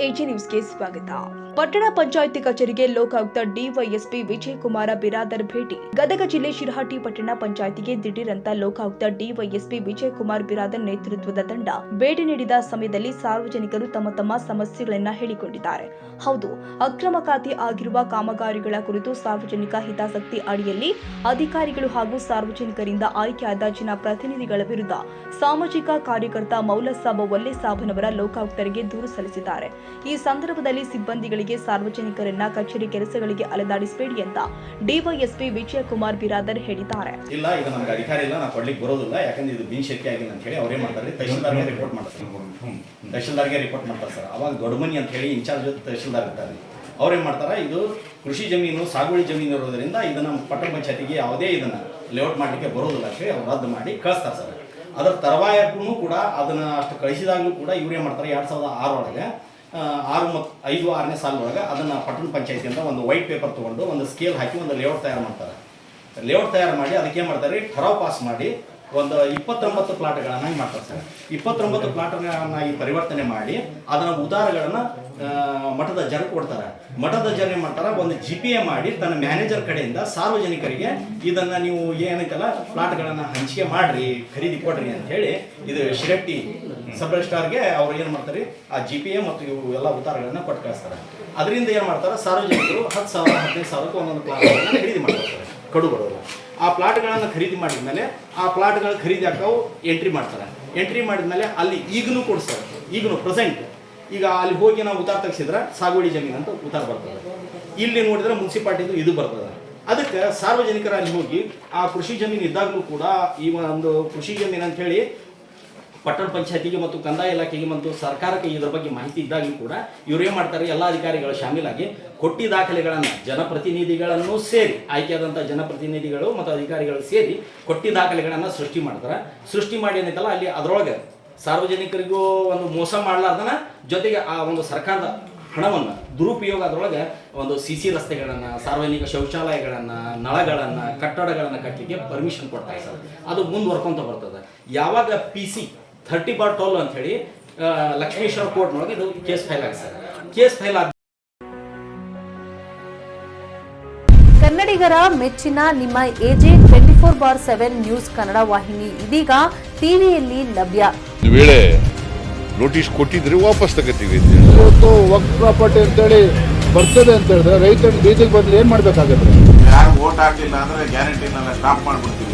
AG ನ್ಯೂಸ್ಗೆ ಸ್ವಾಗತ. ಪಟ್ಟಣ ಪಂಚಾಯಿತಿ ಕಚೇರಿಗೆ ಲೋಕಾಯುಕ್ತ ಡಿವೈಎಸ್ಪಿ ವಿಜಯಕುಮಾರ ಬಿರಾದರ್ ಭೇಟಿ. ಗದಗ ಜಿಲ್ಲೆ ಶಿರಹಟ್ಟಿ ಪಟ್ಟಣ ಪಂಚಾಯಿತಿಗೆ ದಿಢೀರಂತ ಲೋಕಾಯುಕ್ತ ಡಿವೈಎಸ್ಪಿ ವಿಜಯಕುಮಾರ್ ಬಿರಾದರ್ ನೇತೃತ್ವದ ತಂಡ ಭೇಟಿ ನೀಡಿದ ಸಮಯದಲ್ಲಿ ಸಾರ್ವಜನಿಕರು ತಮ್ಮ ಸಮಸ್ಯೆಗಳನ್ನು ಹೇಳಿಕೊಂಡಿದ್ದಾರೆ. ಹೌದು, ಅಕ್ರಮ ಖಾತೆ ಆಗಿರುವ ಕಾಮಗಾರಿಗಳ ಕುರಿತು ಸಾರ್ವಜನಿಕ ಹಿತಾಸಕ್ತಿ ಅಡಿಯಲ್ಲಿ ಅಧಿಕಾರಿಗಳು ಹಾಗೂ ಸಾರ್ವಜನಿಕರಿಂದ ಆಯ್ಕೆಯಾದ ಜನಪ್ರತಿನಿಧಿಗಳ ವಿರುದ್ಧ ಸಾಮಾಜಿಕ ಕಾರ್ಯಕರ್ತ ಮೌಲಸಾಬ ವಲ್ಲೆಸಾಬನವರ ಲೋಕಾಯುಕ್ತರಿಗೆ ದೂರು ಸಲ್ಲಿಸಿದ್ದಾರೆ. ಈ ಸಂದರ್ಭದಲ್ಲಿ ಸಿಬ್ಬಂದಿಗಳಿಗೆ ಸಾರ್ವಜನಿಕರನ್ನ ಕಚೇರಿ ಕೆಲಸಗಳಿಗೆ ಅಲೆದಾಡಿಸಬೇಡಿ ಅಂತ ಡಿವೈಎಸ್ಪಿ ವಿಜಯಕುಮಾರ್ ಬಿರಾದರ್ ಹೇಳಿದ್ದಾರೆ. ಇಲ್ಲ, ಈಗ ನಮಗೆ ಅಧಿಕಾರಿ ಇಲ್ಲ, ನಾವು ಕೊಡ್ಲಿಕ್ಕೆ ಬರೋದಿಲ್ಲ, ಯಾಕಂದ್ರೆ ಇದು ಬಿನ್ಶಕ್ತಿ ಆಗಿಲ್ಲ ಅಂತ ಹೇಳಿ ಅವರೇ ಮಾಡ್ತಾರೆ. ತಹಶೀಲ್ದಾರ್ಗೆ ರಿಪೋರ್ಟ್ ಮಾಡ್ತಾರೆ ಸರ್. ಅವಾಗ ದೊಡ್ಡಮನಿ ಅಂತ ಹೇಳಿ ಇನ್ಚಾರ್ಜ್ ತಹಶೀಲ್ದಾರ್ ಇರ್ತಾರೆ. ಅವ್ರೇನ್ ಮಾಡ್ತಾರೆ, ಇದು ಕೃಷಿ ಜಮೀನು ಸಾಗುವಳಿ ಜಮೀನು ಇರೋದ್ರಿಂದ ಇದನ್ನ ಪಟ್ಟಣ ಪಂಚಾಯತಿಗೆ ಯಾವುದೇ ಇದನ್ನ ಲೇಔಟ್ ಮಾಡಲಿಕ್ಕೆ ಬರೋದಿಲ್ಲ ಅಂತ ಹೇಳಿ ಅವ್ರು ರದ್ದು ಮಾಡಿ ಕಳಿಸ್ತಾರೆ ಸರ್. ಅದರ ತರುವಾಯಕ್ಕೂ ಕೂಡ ಅದನ್ನ ಅಷ್ಟು ಕಳಿಸಿದಾಗಲೂ ಕೂಡ ಇವ್ರೇನ್ ಮಾಡ್ತಾರೆ, 2006 ಒಳಗೆ 5-6ನೇ ಸಾಲೊಳಗೆ ಅದನ್ನ ಪಟ್ಟಣ ಪಂಚಾಯತಿ ಅಂತ ಒಂದು ವೈಟ್ ಪೇಪರ್ ತಗೊಂಡು ಒಂದು ಸ್ಕೇಲ್ ಹಾಕಿ ಒಂದು ಲೇಔಟ್ ತಯಾರು ಮಾಡ್ತಾರೆ. ಲೇಔಟ್ ತಯಾರು ಮಾಡಿ ಅದಕ್ಕೆ ಏನು ಮಾಡ್ತಾರೆ, ಠರಾವ್ ಪಾಸ್ ಮಾಡಿ ಒಂದು 29 ಪ್ಲಾಟ್ಗಳನ್ನಾಗಿ ಮಾಡ್ತಾರೆ ಸರ್. 29 ಪ್ಲಾಟ್ಗಳನ್ನಾಗಿ ಪರಿವರ್ತನೆ ಮಾಡಿ ಅದನ್ನ ಉದಾರಗಳನ್ನು ಮಠದ ಜನಕ್ಕೆ ಕೊಡ್ತಾರೆ. ಮಠದ ಜನ ಏನು ಮಾಡ್ತಾರೆ, ಒಂದು GPA ಮಾಡಿ ತನ್ನ ಮ್ಯಾನೇಜರ್ ಕಡೆಯಿಂದ ಸಾರ್ವಜನಿಕರಿಗೆ ಇದನ್ನ ನೀವು ಏನೈತಲ್ಲ ಪ್ಲಾಟ್ಗಳನ್ನು ಹಂಚಿಕೆ ಮಾಡ್ರಿ, ಖರೀದಿ ಕೊಡ್ರಿ ಅಂತ ಹೇಳಿ ಇದು ಶಿರಹಟ್ಟಿ ಸಬ್ ರಿಜಿಸ್ಟ್ರಾರ್ಗೆ ಅವ್ರು ಏನು ಮಾಡ್ತಾರೆ, ಆ GPA ಮತ್ತು ಇವು ಎಲ್ಲ ಉತ್ತಾರಗಳನ್ನು ಕೊಟ್ಟು ಕಳಿಸ್ತಾರೆ. ಅದರಿಂದ ಏನು ಮಾಡ್ತಾರೆ, ಸಾರ್ವಜನಿಕರು 10,000 15,000ಕ್ಕೆ ಒಂದೊಂದು ಪ್ಲಾಟ್ಗಳನ್ನು ಖರೀದಿ ಮಾಡ್ತಾರೆ. ಕಡುಬಡವರು ಆ ಪ್ಲಾಟ್ಗಳನ್ನು ಖರೀದಿ ಮಾಡಿದ ಮೇಲೆ ಆ ಪ್ಲಾಟ್ಗಳ ಖರೀದಿ ಹಾಕವು ಎಂಟ್ರಿ ಮಾಡ್ತಾರೆ. ಎಂಟ್ರಿ ಮಾಡಿದ್ಮೇಲೆ ಅಲ್ಲಿ ಈಗಲೂ ಕೊಡಿಸ್ತಾರೆ. ಈಗಲೂ ಪ್ರೆಸೆಂಟ್ ಈಗ ಅಲ್ಲಿ ಹೋಗಿ ನಾವು ಉತ್ತಾರ ತೆಗೆಸಿದ್ರೆ ಸಾಗುವಳಿ ಜಮೀನು ಅಂತ ಉತ್ತಾರ ಬರ್ತದೆ. ಇಲ್ಲಿ ನೋಡಿದ್ರೆ ಮುನ್ಸಿಪಾಲ್ಟಿದು ಇದು ಬರ್ತದೆ. ಅದಕ್ಕೆ ಸಾರ್ವಜನಿಕರ ಅಲ್ಲಿ ಹೋಗಿ ಆ ಕೃಷಿ ಜಮೀನು ಇದ್ದಾಗಲೂ ಕೂಡ ಈ ಒಂದು ಕೃಷಿ ಜಮೀನು ಅಂತ ಹೇಳಿ ಪಟ್ಟಣ ಪಂಚಾಯತಿಗೆ ಮತ್ತು ಕಂದಾಯ ಇಲಾಖೆಗೆ ಮತ್ತು ಸರ್ಕಾರಕ್ಕೆ ಇದರ ಬಗ್ಗೆ ಮಾಹಿತಿ ಇದ್ದಾಗಲೂ ಕೂಡ ಇವರೇನು ಮಾಡ್ತಾರೆ, ಎಲ್ಲ ಅಧಿಕಾರಿಗಳು ಶಾಮೀಲಾಗಿ ಕೊಟ್ಟಿ ದಾಖಲೆಗಳನ್ನು ಜನಪ್ರತಿನಿಧಿಗಳನ್ನು ಸೇರಿ ಆಯ್ಕೆಯಾದಂಥ ಜನಪ್ರತಿನಿಧಿಗಳು ಮತ್ತು ಅಧಿಕಾರಿಗಳು ಸೇರಿ ಕೊಟ್ಟಿ ದಾಖಲೆಗಳನ್ನು ಸೃಷ್ಟಿ ಮಾಡ್ತಾರೆ. ಸೃಷ್ಟಿ ಮಾಡಿ ಏನೈತಲ್ಲ ಅಲ್ಲಿ ಅದರೊಳಗೆ ಸಾರ್ವಜನಿಕರಿಗೂ ಒಂದು ಮೋಸ ಮಾಡಲಾರ್ದನ ಜೊತೆಗೆ ಆ ಒಂದು ಸರ್ಕಾರದ ಹಣವನ್ನು ದುರುಪಯೋಗ ಅದರೊಳಗೆ ಒಂದು CC ರಸ್ತೆಗಳನ್ನು, ಸಾರ್ವಜನಿಕ ಶೌಚಾಲಯಗಳನ್ನು, ನಳಗಳನ್ನು, ಕಟ್ಟಡಗಳನ್ನು ಕಟ್ಟಲಿಕ್ಕೆ ಪರ್ಮಿಷನ್ ಕೊಡ್ತಾರೆ ಸರ್. ಅದು ಮುಂದುವರ್ಕೊಂತ ಬರ್ತದೆ. ಯಾವಾಗ PC 30/12 ಅಂತ ಹೇಳಿ ಲಕ್ಷ್ಮೇಶ್ವರ ಕೋರ್ಟ್ನೊಳಗೆ ಇದು ಕೇಸ್ ಫೈಲ್ ಆಗಿದೆ ಸರ್. ಕೇಸ್ ಫೈಲ್ ಆದ ಕನ್ನಡಿಗರ ಮೆಚ್ಚಿನ ನಿಮ್ಮ AJ 24/7 ನ್ಯೂಸ್ ಕನ್ನಡ ವಾಹಿನಿ ಇದೀಗ ಟಿವಿಯಲ್ಲಿ ಲಭ್ಯ. ವೇಳೆ ನೋಟಿಸ್ ಕೊಟ್ಟಿದ್ರೆ ವಾಪಸ್ ತಗೋತೀವಿ. ಇವತ್ತು ವಕ್ಫ್ ಪ್ರಾಪರ್ಟಿ ಅಂತೇಳಿ ಬರ್ತದೆ ಅಂತ ಹೇಳಿದ್ರೆ ರೈತರ ಬೀದಿಗೆ ಬಂದ್ರೆ ಏನ್ ಮಾಡ್ಬೇಕಾಗತ್ತೆ? ಯಾರು ವೋಟ್ ಹಾಕಲಿಲ್ಲ ಅಂದ್ರೆ ಗ್ಯಾರಂಟಿನೆಲ್ಲ ಸ್ಟಾಪ್ ಮಾಡ್ಬಿಡ್ತೀವಿ.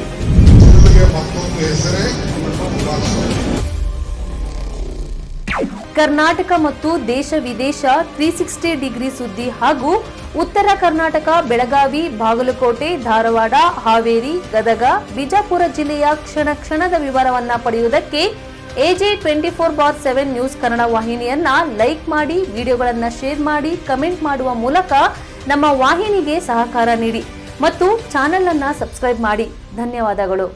ಕರ್ನಾಟಕ ಮತ್ತು ದೇಶ ವಿದೇಶ 360 ಡಿಗ್ರಿ ಸುದ್ದಿ ಹಾಗೂ ಉತ್ತರ ಕರ್ನಾಟಕ, ಬೆಳಗಾವಿ, ಬಾಗಲಕೋಟೆ, ಧಾರವಾಡ, ಹಾವೇರಿ, ಗದಗ, ಬಿಜಾಪುರ ಜಿಲ್ಲೆಯ ಕ್ಷಣದ ವಿವರವನ್ನ ಪಡೆಯುವುದಕ್ಕೆ AJ 24/7 ನ್ಯೂಸ್ ಕನ್ನಡ ವಾಹಿನಿಯನ್ನ ಲೈಕ್ ಮಾಡಿ, ವಿಡಿಯೋಗಳನ್ನ ಶೇರ್ ಮಾಡಿ, ಕಮೆಂಟ್ ಮಾಡುವ ಮೂಲಕ ನಮ್ಮ ವಾಹಿನಿಗೆ ಸಹಕಾರ ನೀಡಿ ಮತ್ತು ಚಾನೆಲ್ ಅನ್ನ ಸಬ್ಸ್ಕ್ರೈಬ್ ಮಾಡಿ. ಧನ್ಯವಾದಗಳು.